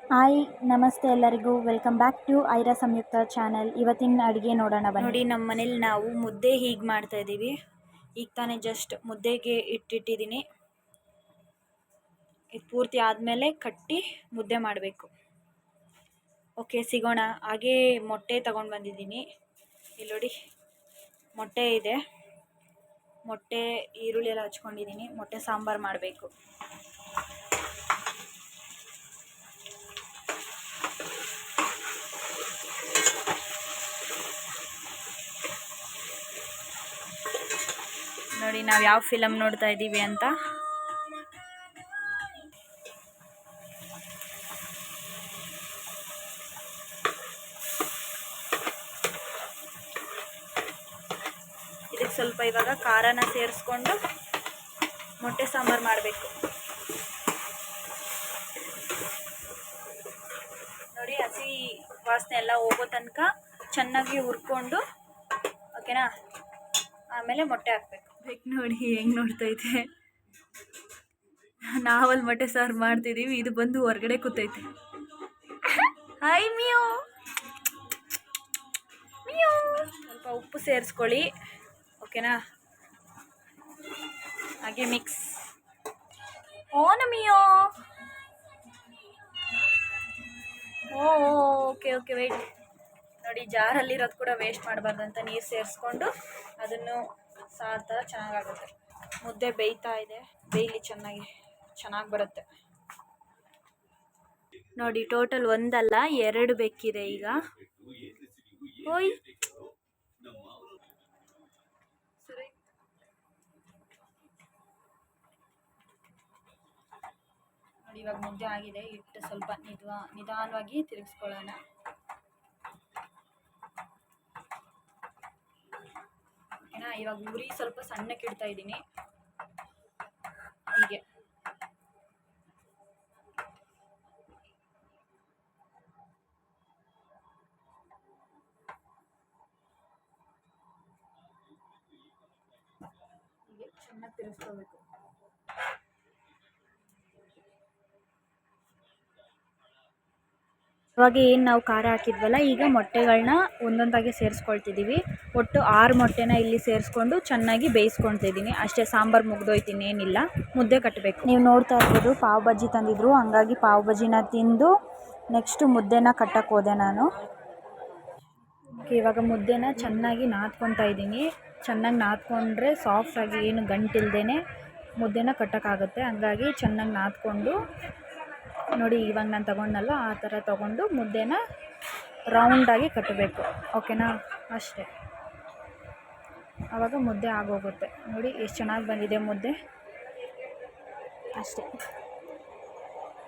Hi ನಮಸ್ತೆ ಎಲ್ಲರಿಗೂ, welcome back to Aira Samyukta channel. ಇವತ್ತಿನ ಅಡುಗೆ ನೋಡೋಣ ಬನ್ನಿ. ನೋಡಿ, ನಮ್ಮ ಮನೇಲಿ ನಾವು ಮುದ್ದೆ ಹೀಗೆ ಮಾಡ್ತಾ ಇದ್ದೀವಿ. ಈಗ ತಾನೇ ಜಸ್ಟ್ ಮುದ್ದೆಗೆ ಇಟ್ಟಿದ್ದೀನಿ. ಇದು ಪೂರ್ತಿ ಆದಮೇಲೆ ಕಟ್ಟಿ ಮುದ್ದೆ ಮಾಡಬೇಕು. ಓಕೆ, ಸಿಗೋಣ. ಹಾಗೇ ಮೊಟ್ಟೆ ತಗೊಂಡು ಬಂದಿದ್ದೀನಿ. ಇಲ್ಲಿ ನೋಡಿ, ಮೊಟ್ಟೆ ಇದೆ. ಮೊಟ್ಟೆ ಈರುಳ್ಳಿ ಎಲ್ಲ ಹಚ್ಕೊಂಡಿದ್ದೀನಿ. ಮೊಟ್ಟೆ ಸಾಂಬಾರು ಮಾಡಬೇಕು. ನೋಡಿ, ನಾವು ಯಾವ ಫಿಲಮ್ ನೋಡ್ತಾ ಇದ್ದೀವಿ ಅಂತ. ಇದಕ್ಕೆ ಸ್ವಲ್ಪ ಇವಾಗ ಖಾರನ ಸೇರಿಸ್ಕೊಂಡು ಮೊಟ್ಟೆ ಸಾಂಬಾರು ಮಾಡಬೇಕು. ನೋಡಿ, ಹಸಿ ವಾಸನೆ ಎಲ್ಲ ಹೋಗೋ ತನಕ ಚೆನ್ನಾಗಿ ಹುರ್ಕೊಂಡು, ಓಕೆನಾ, ಆಮೇಲೆ ಮೊಟ್ಟೆ ಹಾಕಬೇಕು. ಬೇಕು ನೋಡಿ ಹೆಂಗೆ ನೋಡ್ತೈತೆ. ನಾವಲ್ಲಿ ಮೊಟ್ಟೆ ಸಾರು ಮಾಡ್ತಿದ್ದೀವಿ, ಇದು ಬಂದು ಹೊರಗಡೆ ಕೂತೈತೆ. Hi Mayo Mayo. ಸ್ವಲ್ಪ ಉಪ್ಪು ಸೇರಿಸ್ಕೊಳ್ಳಿ, ಓಕೆನಾ. ಹಾಗೆ ಮಿಕ್ಸ್. ಓನ ಮಿಯೋ. Okay okay, wait. ನೋಡಿ, ಜಾರಲ್ಲಿರೋದು ಕೂಡ ವೇಸ್ಟ್ ಮಾಡಬಾರ್ದು ಅಂತ ನೀರು ಸೇರಿಸ್ಕೊಂಡು ಅದನ್ನು ಸಾರು ಥರ ಚೆನ್ನಾಗಾಗುತ್ತೆ. ಮುದ್ದೆ ಬೇಯ್ತಾ ಇದೆ, ಬೇಯಲಿ, ಚೆನ್ನಾಗಿ ಬರುತ್ತೆ. ನೋಡಿ, ಟೋಟಲ್ ಒಂದಲ್ಲ 2 ಬೇಕಿದೆ ಈಗ. ಓಯ್ ಸರಿ. ನೋಡಿ, ಇವಾಗ ಮುದ್ದೆ ಆಗಿದೆ. ಇಟ್ಟು ಸ್ವಲ್ಪ ನಿಧಾನವಾಗಿ ತಿರುಗಿಸ್ಕೊಳ್ಳೋಣ. ಓಕೆನಾ. ಇವಾಗ ಉರಿ ಸ್ವಲ್ಪ ಸಣ್ಣಕ್ಕೆ ಇಡ್ತಾ ಇದ್ದೀನಿ. ಹೀಗೆ ಚೆನ್ನಾಗಿ ತಿರುಗಿಸ್ಕೋಬೇಕು. ಇವಾಗ ಏನು ನಾವು ಖಾರ ಹಾಕಿದ್ವಲ್ಲ, ಈಗ ಮೊಟ್ಟೆಗಳನ್ನ ಒಂದೊಂದಾಗಿ ಸೇರಿಸ್ಕೊಳ್ತಿದ್ದೀವಿ. ಒಟ್ಟು 6 ಮೊಟ್ಟೆನ ಇಲ್ಲಿ ಸೇರಿಸ್ಕೊಂಡು ಚೆನ್ನಾಗಿ ಬೇಯಿಸ್ಕೊಳ್ತಿದ್ದೀನಿ. ಅಷ್ಟೇ, ಸಾಂಬಾರು ಮುಗ್ದೋಯ್ತೀನಿ, ಏನಿಲ್ಲ. ಮುದ್ದೆ ಕಟ್ಟಬೇಕು. ನೀವು ನೋಡ್ತಾ ಇರ್ಬೋದು, ಪಾವ್ ಬಜ್ಜಿ ತಂದಿದ್ರು, ಹಂಗಾಗಿ ಪಾವ್ ಬಜ್ಜಿನ ತಿಂದು ನೆಕ್ಸ್ಟು ಮುದ್ದೆನ ಕಟ್ಟಕ್ಕೆ ಹೋದೆ ನಾನು. ಇವಾಗ ಮುದ್ದೆನ ಚೆನ್ನಾಗಿ ನಾದ್ಕೊತಾ ಇದ್ದೀನಿ. ಚೆನ್ನಾಗಿ ನಾದ್ಕೊಂಡ್ರೆ ಸಾಫ್ಟಾಗಿ, ಏನು ಗಂಟಿಲ್ದೇ ಮುದ್ದೆನ ಕಟ್ಟೋಕ್ಕಾಗುತ್ತೆ. ಹಂಗಾಗಿ ಚೆನ್ನಾಗಿ ನಾದ್ಕೊಂಡು, ನೋಡಿ ಇವಾಗ ನಾನು ತೊಗೊಂಡಲ್ಲ ಆ ಥರ ತೊಗೊಂಡು ಮುದ್ದೆನ ರೌಂಡಾಗಿ ಕಟ್ಟಬೇಕು, ಓಕೆನಾ. ಅಷ್ಟೇ, ಆವಾಗ ಮುದ್ದೆ ಆಗೋಗುತ್ತೆ. ನೋಡಿ ಎಷ್ಟು ಚೆನ್ನಾಗಿ ಬಂದಿದೆ ಮುದ್ದೆ. ಅಷ್ಟೇ.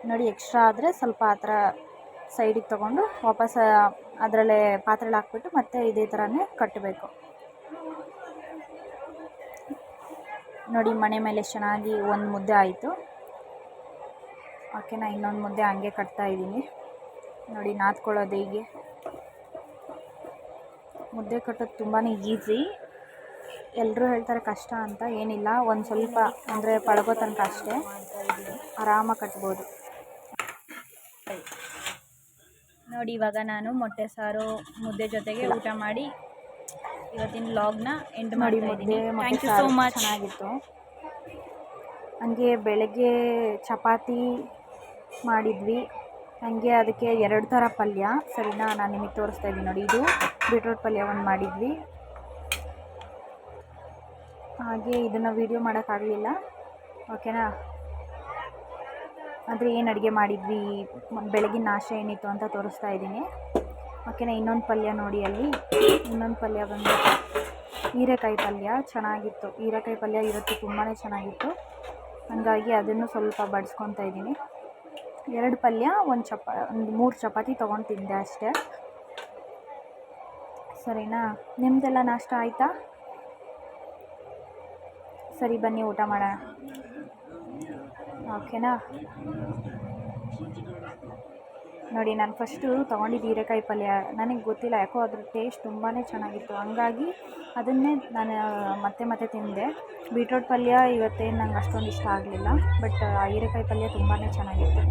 ನೋಡಿ, ಎಕ್ಸ್ಟ್ರಾ ಆದರೆ ಸ್ವಲ್ಪ ಆ ಥರ ಸೈಡಿಗೆ ತೊಗೊಂಡು ವಾಪಸ್ ಅದರಲ್ಲೇ ಪಾತ್ರೆಯಲ್ಲಿ ಹಾಕ್ಬಿಟ್ಟು ಮತ್ತೆ ಇದೇ ಥರನೇ ಕಟ್ಟಬೇಕು. ನೋಡಿ, ಮಣೆ ಮೇಲೆ ಚೆನ್ನಾಗಿ ಒಂದು ಮುದ್ದೆ ಆಯಿತು, ಓಕೆನಾ. ಇನ್ನೊಂದು ಮುದ್ದೆ ಹಂಗೆ ಕಟ್ತಾ ಇದ್ದೀನಿ. ನೋಡಿ, ನಾದ್ಕೊಳ್ಳೋದು ಹೀಗೆ. ಮುದ್ದೆ ಕಟ್ಟೋದು ತುಂಬಾ ಈಸಿ. ಎಲ್ಲರೂ ಹೇಳ್ತಾರೆ ಕಷ್ಟ ಅಂತ, ಏನಿಲ್ಲ. ಒಂದು ಸ್ವಲ್ಪ ಅಂದರೆ ಪಳಗೋ ತನಕ ಅಷ್ಟೇ, ಆರಾಮಾಗಿ ಕಟ್ಬೋದು. ನೋಡಿ, ಇವಾಗ ನಾನು ಮೊಟ್ಟೆ ಸಾರು ಮುದ್ದೆ ಜೊತೆಗೆ ಊಟ ಮಾಡಿ ಇವತ್ತಿನ ವ್ಲಾಗ್ನ ಎಂಡ್ ಮಾಡಿ. Thank you so much. ಚೆನ್ನಾಗಿತ್ತು. ಹಂಗೆ ಬೆಳಗ್ಗೆ ಚಪಾತಿ ಮಾಡಿದ್ವಿ. ಹಾಗೆ ಅದಕ್ಕೆ 2 ಥರ ಪಲ್ಯ, ಸರಿನಾ. ನಾನು ನಿಮಗೆ ತೋರಿಸ್ತಾ ಇದ್ದೀನಿ ನೋಡಿ. ಇದು ಬೀಟ್ರೋಟ್ ಪಲ್ಯ ಒಂದು ಮಾಡಿದ್ವಿ. ಹಾಗೆ ಇದನ್ನು ವೀಡಿಯೋ ಮಾಡೋಕ್ಕಾಗಲಿಲ್ಲ, ಓಕೆನಾ. ಆದರೆ ಏನು ಅಡುಗೆ ಮಾಡಿದ್ವಿ, ಬೆಳಗಿನ ನಾಷ್ಟ ಏನಿತ್ತು ಅಂತ ತೋರಿಸ್ತಾ ಇದ್ದೀನಿ, ಓಕೆನಾ. ಇನ್ನೊಂದು ಪಲ್ಯ ನೋಡಿ, ಅಲ್ಲಿ ಇನ್ನೊಂದು ಪಲ್ಯ ಬಂದು ಹೀರೆಕಾಯಿ ಪಲ್ಯ. ಚೆನ್ನಾಗಿತ್ತು ಹೀರೆಕಾಯಿ ಪಲ್ಯ, ಇವತ್ತು ತುಂಬಾ ಚೆನ್ನಾಗಿತ್ತು. ಹಾಗಾಗಿ ಅದನ್ನು ಸ್ವಲ್ಪ ಬಡಿಸ್ಕೊತಾ ಇದ್ದೀನಿ. 2 ಪಲ್ಯ, ಒಂದು 3 ಚಪಾತಿ ತೊಗೊಂಡು ತಿಂದೆ ಅಷ್ಟೇ, ಸರಿನಾ. ನಿಮ್ಮದೆಲ್ಲ ನಾಷ್ಟ ಆಯಿತಾ? ಸರಿ, ಬನ್ನಿ ಊಟ ಮಾಡೋಣ, ಓಕೆನಾ. ನೋಡಿ, ನಾನು ಫಸ್ಟು ತೊಗೊಂಡಿದ್ದು ಹೀರೆಕಾಯಿ ಪಲ್ಯ. ನನಗೆ ಗೊತ್ತಿಲ್ಲ ಯಾಕೋ ಅದ್ರ ಟೇಸ್ಟ್ ತುಂಬಾ ಚೆನ್ನಾಗಿತ್ತು, ಹಂಗಾಗಿ ಅದನ್ನೇ ನಾನು ಮತ್ತೆ ತಿಂದೆ. ಬೀಟ್ರೋಟ್ ಪಲ್ಯ ಇವತ್ತೇನು ನಂಗೆ ಅಷ್ಟೊಂದು ಇಷ್ಟ ಆಗಲಿಲ್ಲ, ಬಟ್ ಹೀರೆಕಾಯಿ ಪಲ್ಯ ತುಂಬಾ ಚೆನ್ನಾಗಿತ್ತು.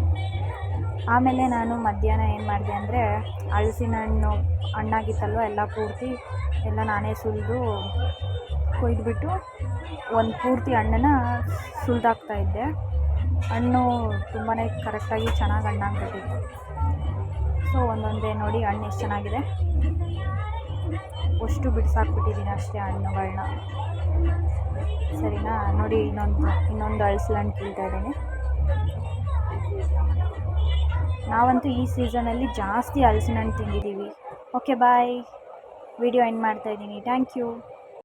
ಆಮೇಲೆ ನಾನು ಮಧ್ಯಾಹ್ನ ಏನು ಮಾಡಿದೆ ಅಂದರೆ ಹಲಸಿನ ಹಣ್ಣು ಹಣ್ಣಾಗಿತ್ತಲ್ವ ಎಲ್ಲ ಪೂರ್ತಿ ಎಲ್ಲ ನಾನೇ ಸುಲಿದು ಕೊಯ್ದುಬಿಟ್ಟು ಒಂದು ಪೂರ್ತಿ ಹಣ್ಣನ್ನು ಸುಲಿದಾಕ್ತಾಯಿದ್ದೆ. ಹಣ್ಣು ತುಂಬಾ ಕರೆಕ್ಟಾಗಿ ಚೆನ್ನಾಗಿ ಹಣ್ಣಾಗ್ಬಿಟ್ಟಿತ್ತು. ಸೊ ಒಂದೊಂದೇ ನೋಡಿ ಹಣ್ಣು ಎಷ್ಟು ಚೆನ್ನಾಗಿದೆ, ಅಷ್ಟು ಬಿಡಿಸಾಕ್ಬಿಟ್ಟಿದ್ದೀನಿ ಅಷ್ಟೇ ಹಣ್ಣುಗಳನ್ನ. ಸರಿನಾ? ನೋಡಿ ಇನ್ನೊಂದು ಹಲಸಿನ ಹಣ್ಣು ಕೀಳ್ತಾ ಇದ್ದೀನಿ. ನಾವಂತೂ ಈ ಸೀಸನಲ್ಲಿ ಜಾಸ್ತಿ ಹಲಸಿನ ಹಣ್ಣು ತಿಂದಿದ್ದೀವಿ. ಓಕೆ ಬಾಯ್, ವಿಡಿಯೋ ಎಂಡ್ ಮಾಡ್ತಾಯಿದ್ದೀನಿ. Thank you.